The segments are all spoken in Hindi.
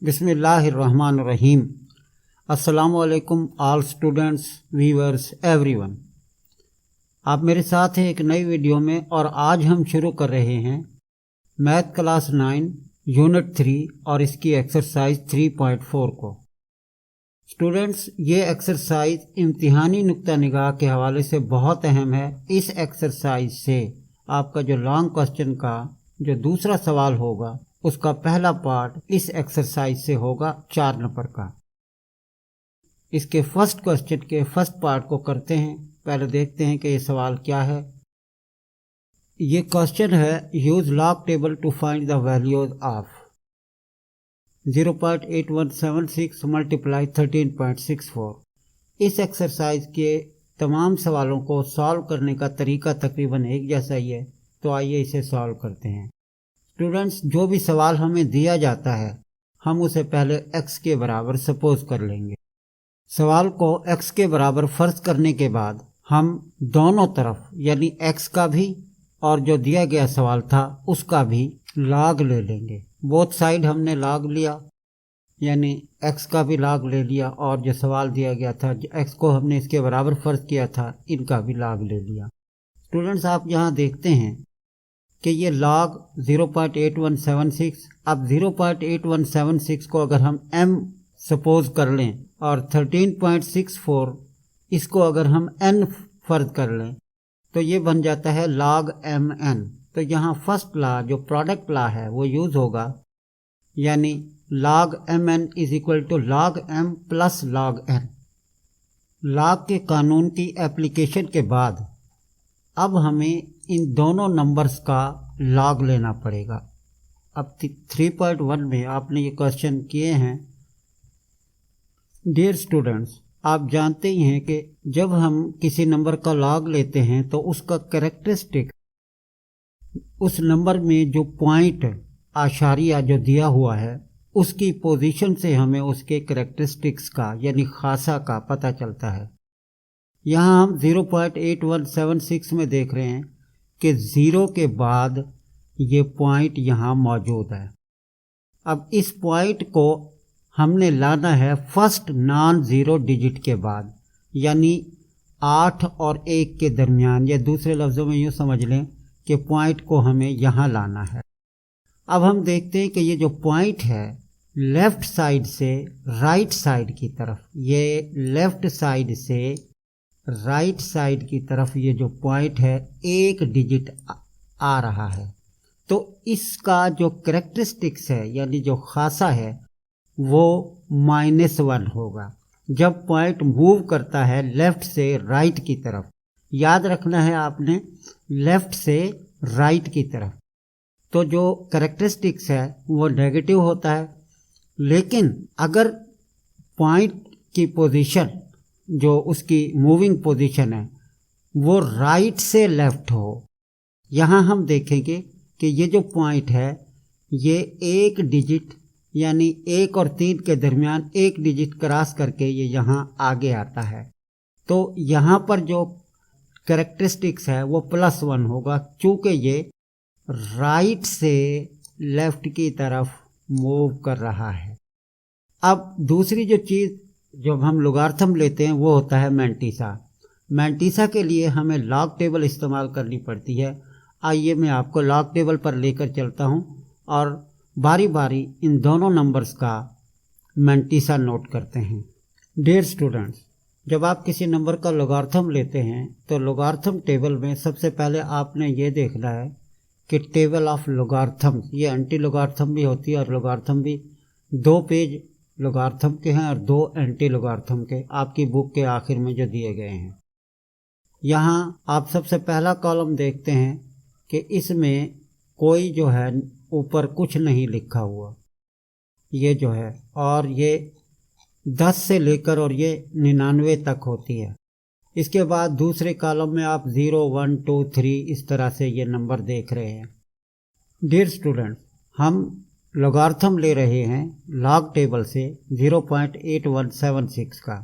बिस्मिल्लाहिर्रहमानिर्रहीम। अस्सलामुअलैकुम ऑल स्टूडेंट्स, व्यूअर्स, एवरीवन। आप मेरे साथ हैं एक नई वीडियो में और आज हम शुरू कर रहे हैं मैथ क्लास 9 यूनिट 3 और इसकी एक्सरसाइज 3.4 को। स्टूडेंट्स, ये एक्सरसाइज इम्तिहानी नुक्ता निगाह के हवाले से बहुत अहम है। इस एक्सरसाइज से आपका जो लॉन्ग क्वेश्चन का जो दूसरा सवाल होगा उसका पहला पार्ट इस एक्सरसाइज से होगा 4 नंबर का। इसके फर्स्ट क्वेश्चन के फर्स्ट पार्ट को करते हैं। पहले देखते हैं कि ये सवाल क्या है। ये क्वेश्चन है use log table to find the values of 0.8176 multiply 13.64। इस एक्सरसाइज के तमाम सवालों को सॉल्व करने का तरीका तकरीबन एक जैसा ही है, तो आइए इसे सॉल्व करते हैं। स्टूडेंट्स, जो भी सवाल हमें दिया जाता है हम उसे पहले x के बराबर सपोज कर लेंगे। सवाल को x के बराबर फर्ज करने के बाद हम दोनों तरफ यानी x का भी और जो दिया गया सवाल था उसका भी लॉग ले लेंगे। बोथ साइड हमने लॉग लिया, यानी x का भी लॉग ले लिया और जो सवाल दिया गया था x को हमने इसके बराबर फर्ज किया था, इनका भी लॉग ले लिया। स्टूडेंट्स, आप यहाँ देखते हैं कि ये लॉग 0.8176, अब 0.8176 को अगर हम m सपोज कर लें और 13.64 इसको अगर हम n फर्ज कर लें तो ये बन जाता है log mn। तो यहाँ फर्स्ट लॉ जो प्रोडक्ट लॉ है वो यूज़ होगा, यानी log mn is equal to log m plus log n। Log के कानून की एप्लीकेशन के बाद अब हमें इन दोनों नंबर्स का लॉग लेना पड़ेगा। अब 3.1 में आपने ये क्वेश्चन किए हैं। डियर स्टूडेंट्स, आप जानते ही हैं कि जब हम किसी नंबर का लॉग लेते हैं तो उसका कैरेक्टरिस्टिक, उस नंबर में जो पॉइंट आशारिया जो दिया हुआ है उसकी पोजीशन से हमें उसके कैरेक्टरिस्टिक्स का यानी खासा का पता चलता है। यहाँ हम 0.8176 में देख रहे हैं कि 0 के बाद ये पॉइंट यहाँ मौजूद है। अब इस पॉइंट को हमने लाना है फर्स्ट नॉन ज़ीरो डिजिट के बाद, यानी 8 और 1 के दरमियान, या दूसरे लफ्ज़ों में यूँ समझ लें कि पॉइंट को हमें यहाँ लाना है। अब हम देखते हैं कि ये जो पॉइंट है लेफ़्ट साइड से राइट साइड की तरफ, ये लेफ़्ट साइड से राइट साइड की तरफ ये जो पॉइंट है 1 डिजिट आ रहा है। तो इसका जो कैरेक्टरिस्टिक्स है यानी जो खासा है वो -1 होगा जब पॉइंट मूव करता है लेफ़्ट से राइट की तरफ। याद रखना है आपने, लेफ़्ट से राइट की तरफ। तो जो कैरेक्टरिस्टिक्स है वो नेगेटिव होता है, लेकिन अगर पॉइंट की पोजीशन जो उसकी मूविंग पोजीशन है वो राइट से लेफ़्ट हो, यहाँ हम देखेंगे कि ये जो पॉइंट है ये 1 डिजिट यानी 1 और 3 के दरमियान 1 डिजिट क्रॉस करके ये यहाँ आगे आता है। तो यहाँ पर जो कैरेक्टरिस्टिक्स है वो +1 होगा, चूँकि ये राइट से लेफ़्ट की तरफ मूव कर रहा है। अब दूसरी जो चीज़ जब हम लोगार्थम लेते हैं वो होता है मैंटीसा। मैंटीसा के लिए हमें लॉग टेबल इस्तेमाल करनी पड़ती है। आइए मैं आपको लॉग टेबल पर लेकर चलता हूं और बारी बारी इन दोनों नंबर्स का मैंटीसा नोट करते हैं। डियर स्टूडेंट्स, जब आप किसी नंबर का लोगार्थम लेते हैं तो लोगार्थम टेबल में सबसे पहले आपने ये देखना है कि टेबल ऑफ लोगार्थम, ये एंटी लोगार्थम भी होती है और लोगार्थम भी 2 पेज लोगार्थम के हैं और 2 एंटी लोगार्थम के आपकी बुक के आखिर में जो दिए गए हैं। यहाँ आप सबसे पहला कॉलम देखते हैं कि इसमें कोई जो है ऊपर कुछ नहीं लिखा हुआ, ये जो है, और ये 10 से लेकर और ये 99 तक होती है। इसके बाद दूसरे कॉलम में आप 0, 1, 2, 3 इस तरह से ये नंबर देख रहे हैं। डियर स्टूडेंट, हम लोगार्थम ले रहे हैं लॉग टेबल से 0.8176 का।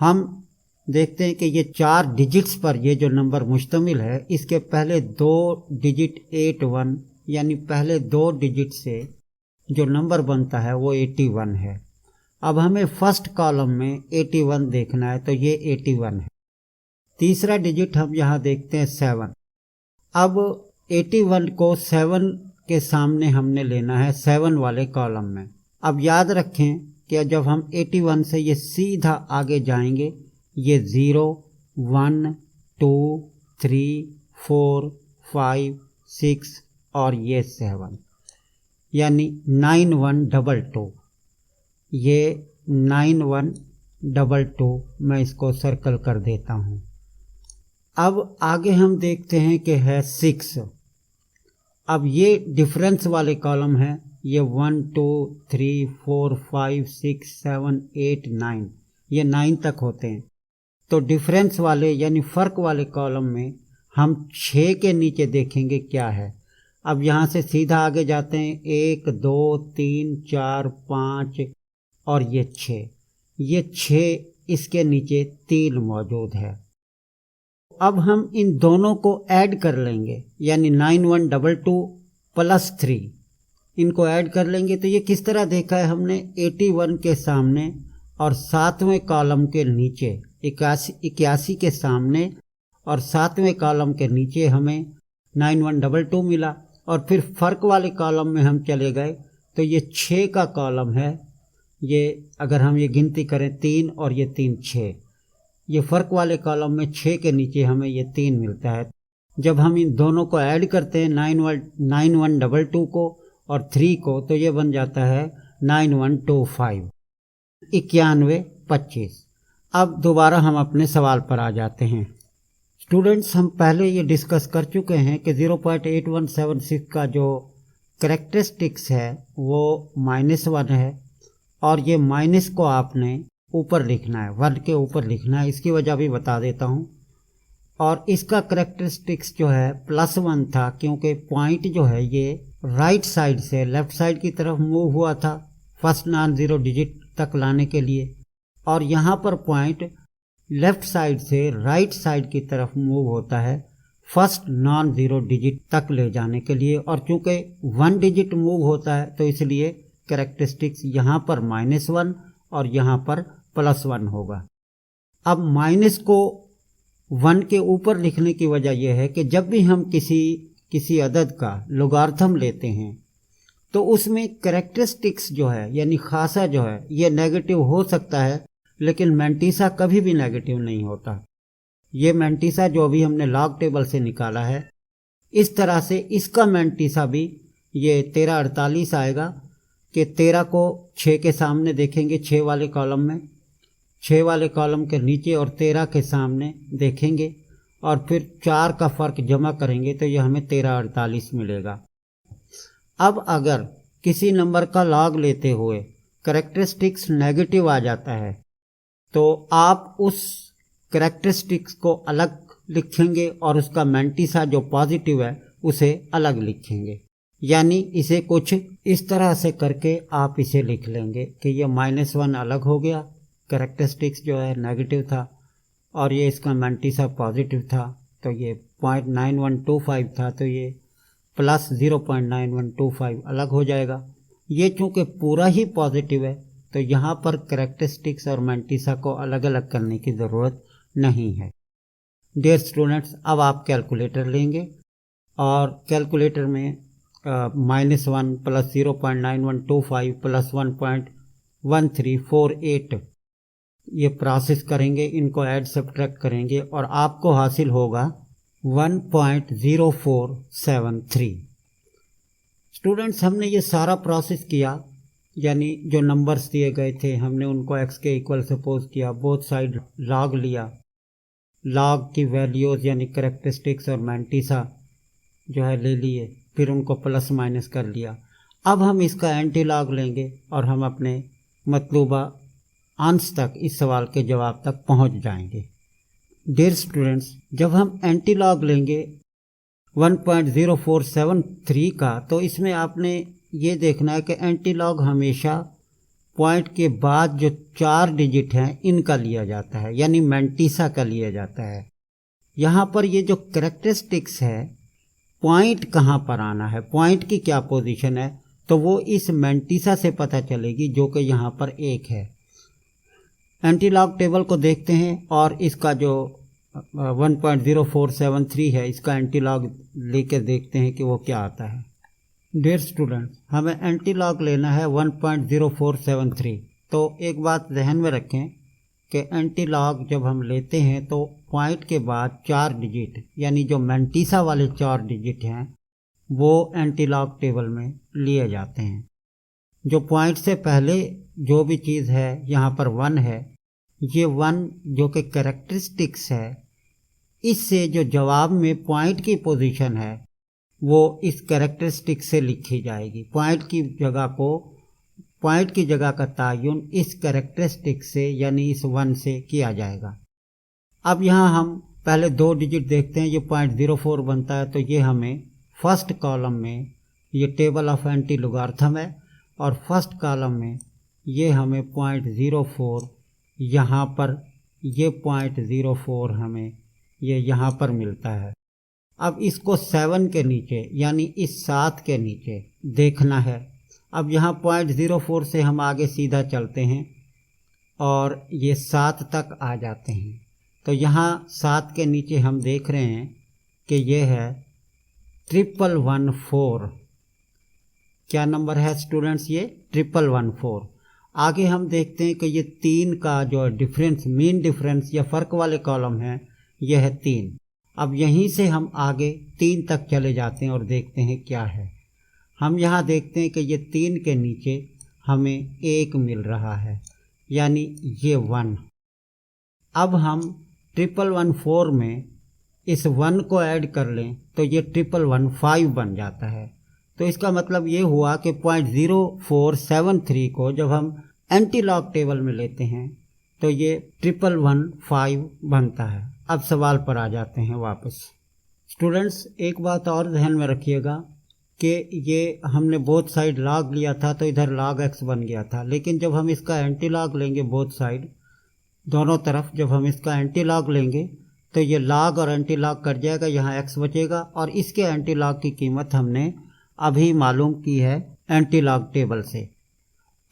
हम देखते हैं कि ये 4 डिजिट्स पर ये जो नंबर मुश्तमिल है, इसके पहले 2 डिजिट 81 यानी पहले 2 डिजिट से जो नंबर बनता है वो 81 है। अब हमें फर्स्ट कॉलम में 81 देखना है, तो ये 81 है। तीसरा डिजिट हम यहाँ देखते हैं 7। अब 81 को 7 के सामने हमने लेना है 7 वाले कॉलम में। अब याद रखें कि जब हम 81 से ये सीधा आगे जाएंगे, ये 0 1 2 3 4 5 6 और ये 7, यानी 9122। ये 9122 मैं इसको सर्कल कर देता हूँ। अब आगे हम देखते हैं कि है 6। अब ये डिफरेंस वाले कॉलम हैं, ये 1 2 3 4 5 6 7 8 9, ये 9 तक होते हैं। तो डिफरेंस वाले यानी फ़र्क वाले कॉलम में हम 6 के नीचे देखेंगे क्या है। अब यहाँ से सीधा आगे जाते हैं, 1 2 3 4 5 और ये 6, ये 6 इसके नीचे 3 मौजूद है। अब हम इन दोनों को ऐड कर लेंगे, यानी 9122 प्लस 3, इनको ऐड कर लेंगे। तो ये किस तरह देखा है हमने, 81 के सामने और 7वें कॉलम के नीचे, 81 के सामने और 7वें कॉलम के नीचे हमें 9122 मिला। और फिर फ़र्क वाले कॉलम में हम चले गए, तो ये 6 का कॉलम है। ये अगर हम ये गिनती करें 3 और ये 3 6, ये फ़र्क वाले कॉलम में 6 के नीचे हमें ये 3 मिलता है। जब हम इन दोनों को ऐड करते हैं 9122 को और 3 को, तो ये बन जाता है 9125, 9125। अब दोबारा हम अपने सवाल पर आ जाते हैं। स्टूडेंट्स, हम पहले ये डिस्कस कर चुके हैं कि 0.8176 का जो करेक्टरिस्टिक्स है वो -1 है, और ये माइनस को आपने ऊपर लिखना है, 1 के ऊपर लिखना है। इसकी वजह भी बता देता हूँ। और इसका करेक्टरिस्टिक्स जो है +1 था, क्योंकि पॉइंट जो है ये राइट साइड से लेफ़्ट साइड की तरफ मूव हुआ था फर्स्ट नॉन ज़ीरो डिजिट तक लाने के लिए, और यहाँ पर पॉइंट लेफ़्ट साइड से राइट साइड की तरफ मूव होता है फर्स्ट नॉन ज़ीरो डिजिट तक ले जाने के लिए। और चूँकि 1 डिजिट मूव होता है, तो इसलिए करेक्टरिस्टिक्स यहाँ पर -1 और यहाँ पर +1 होगा। अब माइनस को 1 के ऊपर लिखने की वजह यह है कि जब भी हम किसी अदद का लोगारिथम लेते हैं, तो उसमें करेक्टरिस्टिक्स जो है यानी खासा जो है ये नेगेटिव हो सकता है, लेकिन मैंटीसा कभी भी नेगेटिव नहीं होता। ये मैंटीसा जो अभी हमने लॉग टेबल से निकाला है, इस तरह से इसका मैंटीसा भी ये 1348 आएगा कि 13 को 6 के सामने देखेंगे, 6 वाले कॉलम में, 6 वाले कॉलम के नीचे और 13 के सामने देखेंगे, और फिर 4 का फ़र्क जमा करेंगे तो ये हमें 1348 मिलेगा। अब अगर किसी नंबर का लॉग लेते हुए करेक्टरिस्टिक्स नेगेटिव आ जाता है, तो आप उस करेक्टरिस्टिक्स को अलग लिखेंगे और उसका मैंटीसा जो पॉजिटिव है उसे अलग लिखेंगे। यानी इसे कुछ इस तरह से करके आप इसे लिख लेंगे कि ये -1 अलग हो गया, करेक्टरिस्टिक्स जो है नेगेटिव था, और ये इसका मैंटीसा पॉजिटिव था, तो ये 0.9125 था, तो ये +0.9125 अलग हो जाएगा। ये चूँकि पूरा ही पॉजिटिव है, तो यहाँ पर करेक्टरिस्टिक्स और मैंटीसा को अलग अलग करने की ज़रूरत नहीं है। डियर स्टूडेंट्स, अब आप कैलकुलेटर लेंगे और कैलकुलेटर में -1 + 0.9125 + 1.1348 ये प्रोसेस करेंगे, इनको ऐड सब्ट्रैक्ट करेंगे और आपको हासिल होगा 1.0473। स्टूडेंट्स, हमने ये सारा प्रोसेस किया, यानी जो नंबर्स दिए गए थे हमने उनको x के इक्वल सपोज किया, बोथ साइड लॉग लिया, लॉग की वैल्यूज़ यानी करेक्टरिस्टिक्स और मैंटीसा जो है ले लिए, फिर उनको प्लस माइनस कर लिया। अब हम इसका एंटी लॉग लेंगे और हम अपने मतलूबा अंश तक, इस सवाल के जवाब तक पहुंच जाएंगे। डियर स्टूडेंट्स, जब हम एंटी लॉग लेंगे 1.0473 का, तो इसमें आपने ये देखना है कि एंटी लॉग हमेशा पॉइंट के बाद जो 4 डिजिट हैं इनका लिया जाता है, यानी मैंटीसा का लिया जाता है। यहाँ पर ये जो करेक्टरिस्टिक्स है, पॉइंट कहाँ पर आना है, पॉइंट की क्या पोजीशन है, तो वो इस मैंटिसा से पता चलेगी जो कि यहाँ पर 1 है। एंटीलॉग टेबल को देखते हैं और इसका जो 1.0473 है इसका एंटीलॉग लेके देखते हैं कि वो क्या आता है। डियर स्टूडेंट्स, हमें एंटीलॉग लेना है 1.0473। तो एक बात ध्यान में रखें कि एंटीलॉग जब हम लेते हैं तो पॉइंट के बाद 4 डिजिट यानी जो मैंटिसा वाले 4 डिजिट हैं वो एंटीलॉग टेबल में लिए जाते हैं। जो पॉइंट से पहले जो भी चीज़ है यहाँ पर 1 है, ये 1 जो कि कैरेक्टरिस्टिक्स है, इससे जो जवाब में पॉइंट की पोजीशन है वो इस कैरेक्टरिस्टिक से लिखी जाएगी। पॉइंट की जगह का तायुन इस कैरेक्टरिस्टिक से यानी इस 1 से किया जाएगा। अब यहाँ हम पहले 2 डिजिट देखते हैं। ये 0.04 बनता है, तो ये हमें फर्स्ट कॉलम में ये टेबल ऑफ एंटी लॉगरिथम है और फर्स्ट कॉलम में ये हमें 0.04 यहाँ पर ये 0.04 हमें ये यहाँ पर मिलता है। अब इसको 7 के नीचे यानी इस 7 के नीचे देखना है। अब यहाँ 0.04 से हम आगे सीधा चलते हैं और ये 7 तक आ जाते हैं। तो यहाँ 7 के नीचे हम देख रहे हैं कि ये है 1114। क्या नंबर है स्टूडेंट्स? ये 1114। आगे हम देखते हैं कि ये 3 का जो डिफरेंस, मीन डिफरेंस या फ़र्क वाले कॉलम है, ये है 3। अब यहीं से हम आगे 3 तक चले जाते हैं और देखते हैं क्या है। हम यहाँ देखते हैं कि ये 3 के नीचे हमें 1 मिल रहा है यानी ये 1। अब हम 1114 में इस 1 को ऐड कर लें तो ये 1115 बन जाता है। तो इसका मतलब ये हुआ कि 0.0473 को जब हम एंटीलॉग टेबल में लेते हैं तो ये 1115 बनता है। अब सवाल पर आ जाते हैं वापस। स्टूडेंट्स, एक बात और ध्यान में रखिएगा कि ये हमने बोथ साइड लॉग लिया था तो इधर log x बन गया था, लेकिन जब हम इसका एंटीलॉग लेंगे बोथ साइड दोनों तरफ, जब हम इसका एंटीलॉग लेंगे तो ये log और एंटीलॉग कट जाएगा, यहाँ x बचेगा और इसके एंटीलॉग की कीमत हमने अभी मालूम की है एंटीलॉग टेबल से।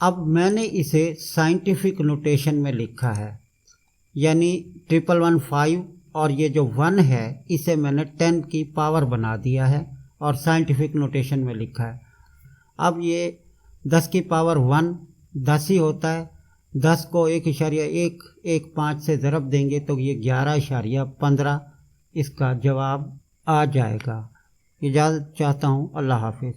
अब मैंने इसे साइंटिफिक नोटेशन में लिखा है यानी 1115 और ये जो 1 है इसे मैंने 10 की पावर बना दिया है और साइंटिफिक नोटेशन में लिखा है। अब ये 10 की पावर 1 10 ही होता है। 10 को 1.115 से ज़रब देंगे तो ये 11.15 इसका जवाब आ जाएगा। इजाज़त चाहता हूँ। अल्लाह हाफिज़।